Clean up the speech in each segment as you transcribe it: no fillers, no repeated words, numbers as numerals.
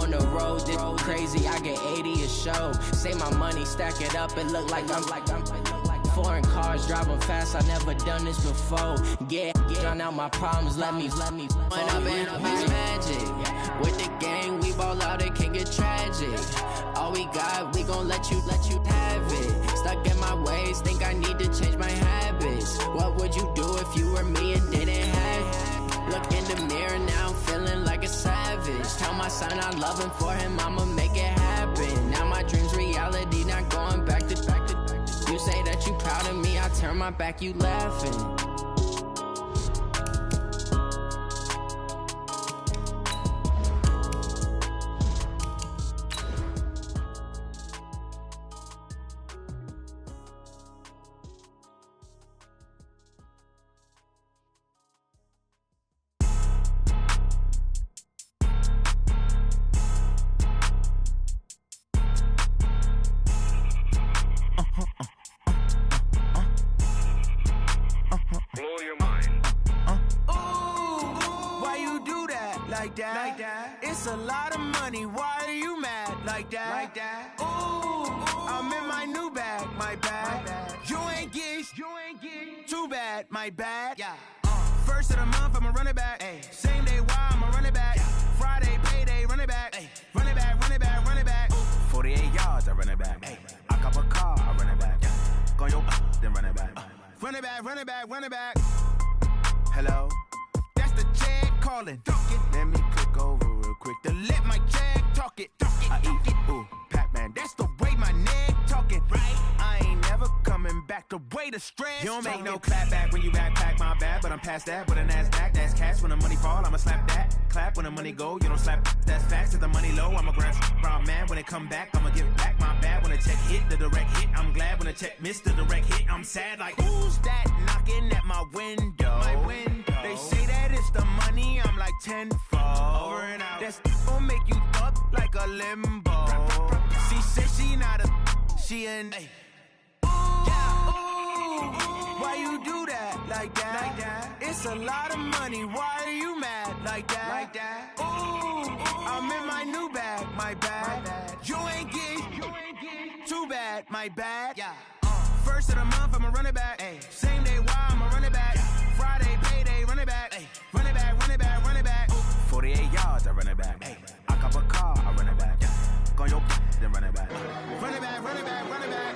on the road, this crazy, I get 80 a show. Say my money, stack it up, it look like I'm foreign cars, driving fast, I never done this before. Drown out my problems, let me When up and up is magic. With the gang, we ball out, it can get tragic. All we got, we gon' let you have it. Stuck in my ways, think I need to change my habits. What would you do if you were me and didn't have it? Look in the mirror now, I'm feeling like a savage. Tell my son I love him, for him I'ma make it happen. Now my dream's reality, not going back to. You say that you proud of me, I turn my back, you laughing. It's a lot of money, why are you mad like that? Ooh, I'm in my new bag, my bad. You ain't get too bad, my bad. First of the month, I'ma run it back. Same day, why I'ma run it back. Friday, payday, run it back. Run it back, run it back, run it back. 48 yards, I run it back. I cop a car, I run it back. Go your then run it back. Run it back, run it back, run it back. Hello? That's the check calling. Let me click over real quick to let my check talk it. I eat it, ooh, Pac-Man. That's the way my neck talking. Right? I ain't never coming back the way the stress. You don't make no clap back when you backpack, my bad. But I'm past that with a NASDAQ. That's cash when the money fall, I'ma slap that. Clap when the money go, you don't slap. That's fast. If the money low, I'ma grab brown man. When it come back, I'ma give back my bad. When the check hit, the direct hit. I'm glad when the check missed the direct hit. I'm sad like, who's that knocking at my window? My window. They say that it's the money, I'm like tenfold. Over and out. That's gon' make you up like a limbo. She said she not a, she an. Ooh, why you do that like that? It's a lot of money, why are you mad like that? Ooh, I'm in my new bag, my bad. You ain't get too bad, my bad. First of the month, I'ma run it back. Same day, why I'ma run it back. Friday, payday, run it back. Run it back, run it back, run it back. 48 yards, I run it back. I cop a car, I run it back. Go your then run it back. Run it back, run it back, run it back.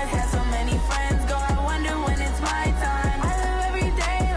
Had so many friends, go, I wonder when it's my time. I live every day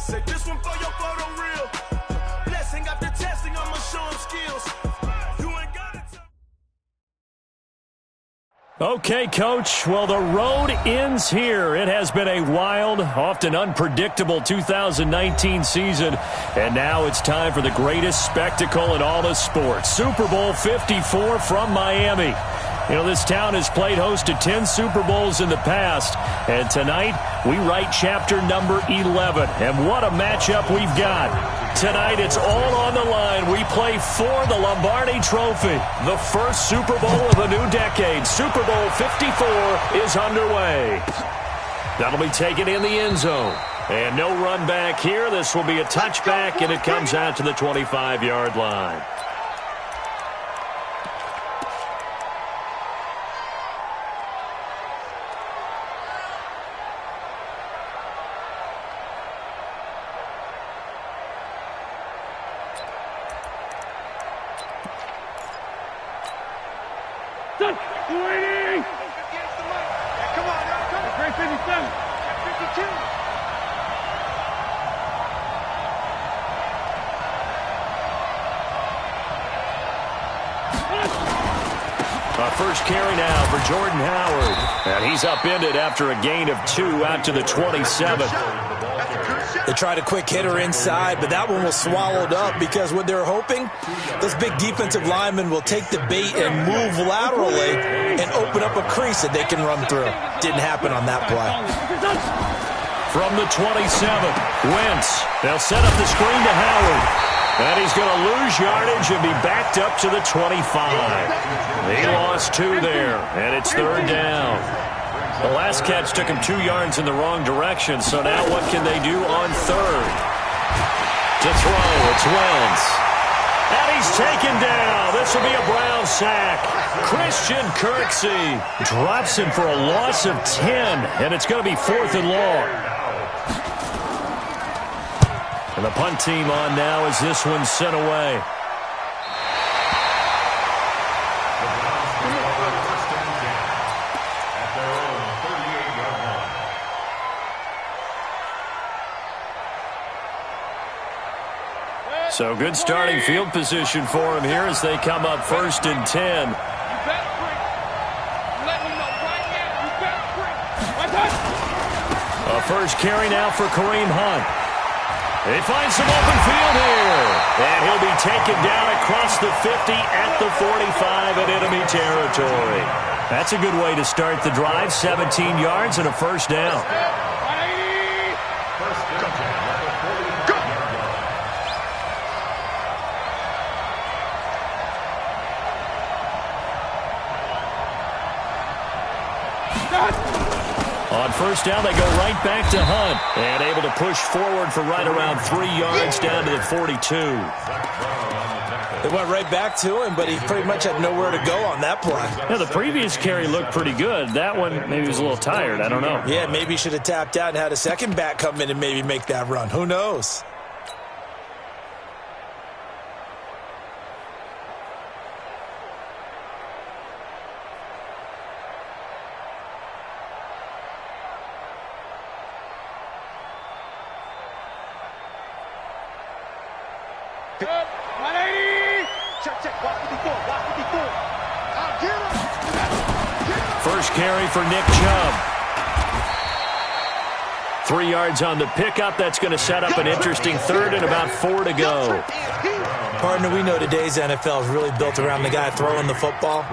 Say this one for your photo reel. Blessing after testing, I'ma show him skills. You ain't got it. Okay, Coach. Well, the road ends here. It has been a wild, often unpredictable 2019 season, and now it's time for the greatest spectacle in all of sports. Super Bowl 54 from Miami. You know, this town has played host to 10 Super Bowls in the past, and tonight we write chapter number 11. And what a matchup we've got. Tonight it's all on the line. We play for the Lombardi Trophy. The first Super Bowl of a new decade. Super Bowl 54 is underway. That'll be taken in the end zone. And no run back here. This will be a touchback, and it comes out to the 25-yard line. First carry now for Jordan Howard. And he's upended after a gain of 2 out to the 27. They tried a quick hitter inside, but that one was swallowed up because what they're hoping, those big defensive linemen will take the bait and move laterally and open up a crease that they can run through. Didn't happen on that play. From the 27, Wentz. They'll set up the screen to Howard. And he's going to lose yardage and be backed up to the 25. He lost 2 there, and it's third down. The last catch took him 2 yards in the wrong direction, so now what can they do on third? To throw, it's Wentz. And he's taken down. This will be a Brown sack. Christian Kirksey drops him for a loss of 10, and it's going to be 4th and long. And the punt team on now as this one's sent away. So good starting field position for him here as they come up 1st and 10. A first carry now for Kareem Hunt. He finds some open field here. And he'll be taken down across the 50 at the 45 at enemy territory. That's a good way to start the drive. 17 yards and a first down. On first down, they go right back to Hunt. And able to push forward for right around 3 yards down to the 42. They went right back to him, but he pretty much had nowhere to go on that play. Yeah, the previous carry looked pretty good. That one, maybe he was a little tired. I don't know. Yeah, maybe he should have tapped out and had a second back come in and maybe make that run. Who knows? First carry for Nick Chubb. 3 yards on the pickup. That's going to set up an interesting third and about 4 to go. Partner, we know today's NFL is really built around the guy throwing the football.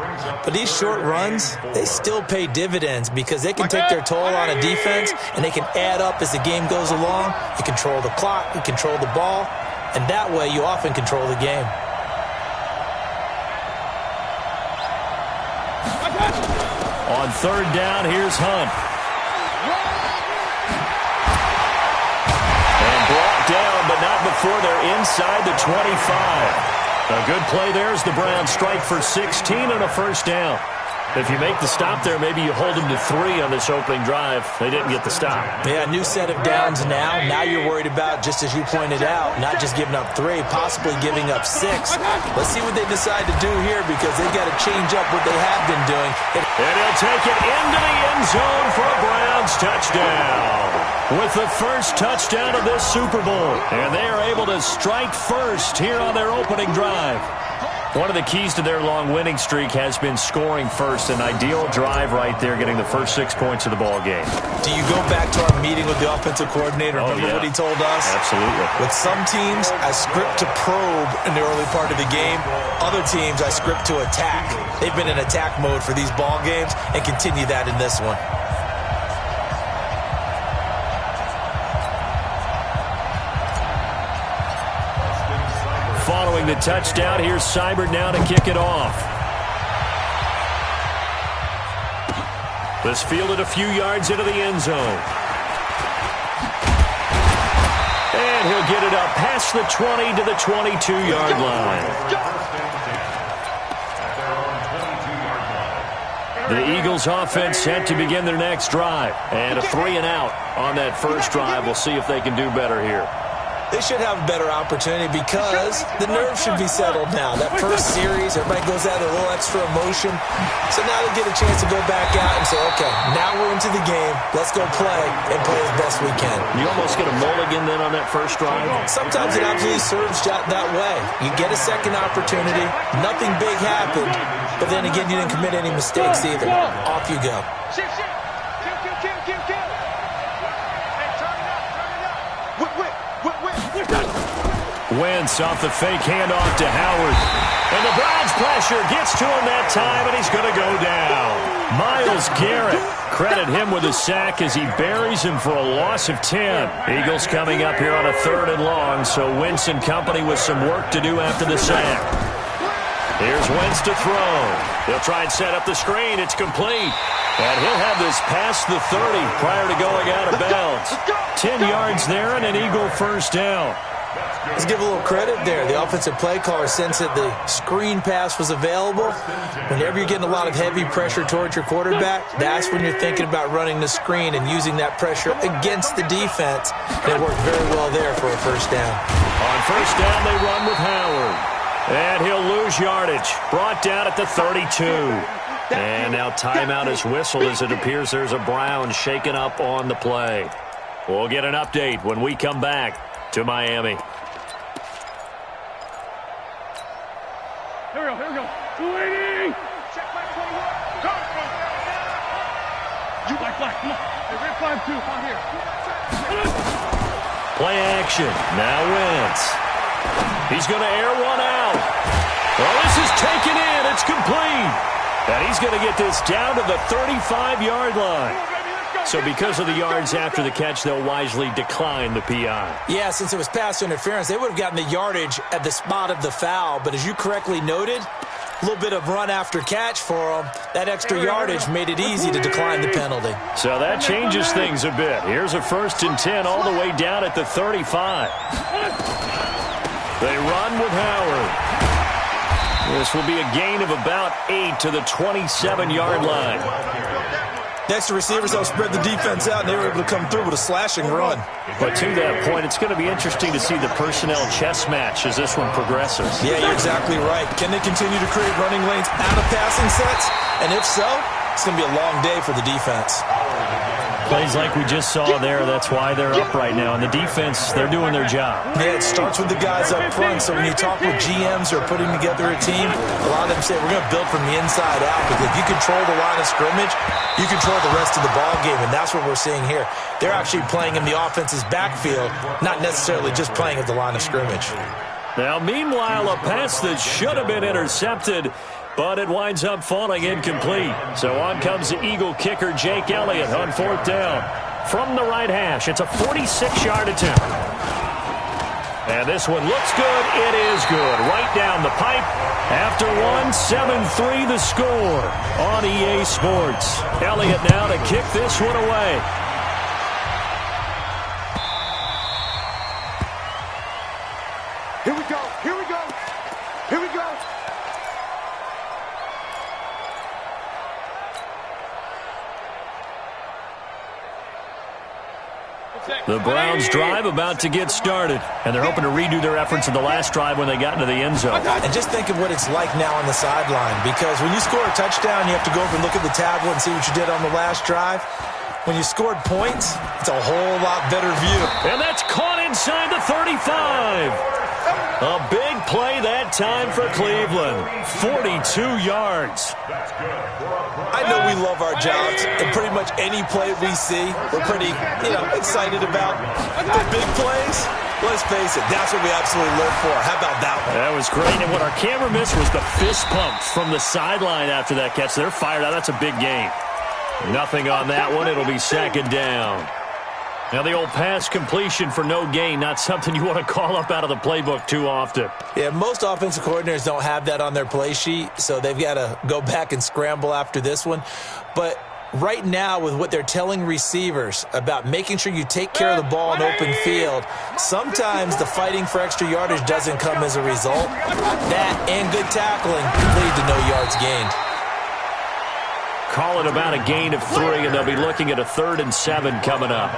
But these short runs, they still pay dividends because they can take their toll on a defense and they can add up as the game goes along. You control the clock, you control the ball, and that way you often control the game. On third down, here's Hunt. And brought down, but not before they're inside the 25. A good play there as the Browns strike for 16 and a first down. If you make the stop there, maybe you hold them to 3 on this opening drive. They didn't get the stop. Yeah, new set of downs now. Now you're worried about, just as you pointed out, not just giving up 3, possibly giving up 6. Let's see what they decide to do here because they've got to change up what they have been doing. And he'll take it into the end zone for a Browns touchdown. with the first touchdown of this Super Bowl. And they are able to strike first here on their opening drive. One of the keys to their long winning streak has been scoring first. An ideal drive right there, getting the first 6 points of the ball game. Do you go back to our meeting with the offensive coordinator? Remember what he told us? Absolutely. With some teams, I script to probe in the early part of the game. Other teams, I script to attack. They've been in attack mode for these ball games and continue that in this one. Following the touchdown, here's Seibert now to kick it off. This fielded a few yards into the end zone. And he'll get it up past the 20 to the 22-yard line. The Eagles offense set to begin their next drive. And a 3-and-out on that first drive. We'll see if they can do better here. They should have a better opportunity because the nerves should be settled now. That first series, everybody goes out with a little extra emotion. So now they get a chance to go back out and say, okay, now we're into the game. Let's go play and play as best we can. You almost get a mulligan then on that first drive? Sometimes it absolutely serves that way. You get a second opportunity. Nothing big happened. But then again, you didn't commit any mistakes either. Off you go. Wentz off the fake handoff to Howard. And the Browns pressure gets to him that time, and he's going to go down. Myles Garrett, credit him with a sack as he buries him for a loss of 10. Eagles coming up here on a 3rd and long, so Wentz and company with some work to do after the sack. Here's Wentz to throw. He'll try and set up the screen. It's complete. And he'll have this past the 30 prior to going out of bounds. 10 yards there and an Eagle first down. Let's give a little credit there. The offensive play caller sensed that the screen pass was available. Whenever you're getting a lot of heavy pressure towards your quarterback, that's when you're thinking about running the screen and using that pressure against the defense. And it worked very well there for a first down. On first down, they run with Howard. And he'll lose yardage. Brought down at the 32. And now timeout is whistled as it appears there's a Brown shaken up on the play. We'll get an update when we come back to Miami. Here we go. 280. Check my 21. Go. You like black. Come on. Hey, red 5-2. Out here. Play action. Now Wentz. He's going to air one out. Well, this is taken in. It's complete. And he's going to get this down to the 35-yard line. So because of the yards after the catch, they'll wisely decline the PI. Yeah, since it was pass interference, they would have gotten the yardage at the spot of the foul. But as you correctly noted, a little bit of run after catch for them. That extra yardage made it easy to decline the penalty. So that changes things a bit. Here's a 1st and 10 all the way down at the 35. They run with Howard. This will be a gain of about 8 to the 27-yard line. Next, the receivers helped spread the defense out, and they were able to come through with a slashing run. But to that point, it's going to be interesting to see the personnel chess match as this one progresses. Yeah, you're exactly right. Can they continue to create running lanes out of passing sets? And if so, it's going to be a long day for the defense. Plays like we just saw there, that's why they're up right now. And the defense, they're doing their job. Yeah, it starts with the guys up front. So when you talk with GMs who are putting together a team, a lot of them say, we're going to build from the inside out. Because if you control the line of scrimmage, you control the rest of the ball game. And that's what we're seeing here. They're actually playing in the offense's backfield, not necessarily just playing at the line of scrimmage. Now, meanwhile, a pass that should have been intercepted, but it winds up falling incomplete. So on comes the Eagle kicker, Jake Elliott, on 4th down. From the right hash, it's a 46-yard attempt. And this one looks good. It is good. Right down the pipe. After one, 7-3 the score on EA Sports. Elliott now to kick this one away. Here we go. Here we go. Here we go. The Browns drive about to get started, and they're hoping to redo their efforts in the last drive when they got into the end zone. And just think of what it's like now on the sideline, because when you score a touchdown, you have to go over and look at the tablet and see what you did on the last drive. When you scored points, it's a whole lot better view. And that's caught inside the 35. A big play that time for Cleveland. 42 yards. I know we love our jobs, and pretty much any play we see, we're pretty, excited about. The big plays, let's face it, that's what we absolutely live for. How about that one? That was great, and what our camera missed was the fist pump from the sideline after that catch. They're fired out. That's a big gain. Nothing on that one. It'll be second down. Now, the old pass completion for no gain, not something you want to call up out of the playbook too often. Yeah, most offensive coordinators don't have that on their play sheet, so they've got to go back and scramble after this one. But right now, with what they're telling receivers about making sure you take care of the ball in open field, sometimes the fighting for extra yardage doesn't come as a result. That and good tackling lead to no yards gained. Call it about a gain of 3, and they'll be looking at a 3rd and 7 coming up.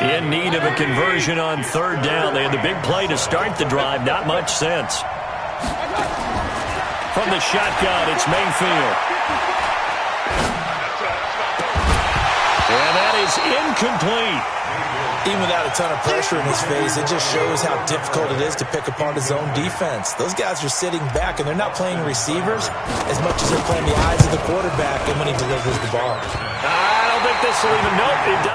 In need of a conversion on 3rd down. They had the big play to start the drive. Not much sense. From the shotgun, it's Mayfield. And that is incomplete. Even without a ton of pressure in his face, it just shows how difficult it is to pick apart his own defense. Those guys are sitting back, and they're not playing receivers as much as they're playing the eyes of the quarterback and when he delivers the ball. I don't think this will even... Nope, it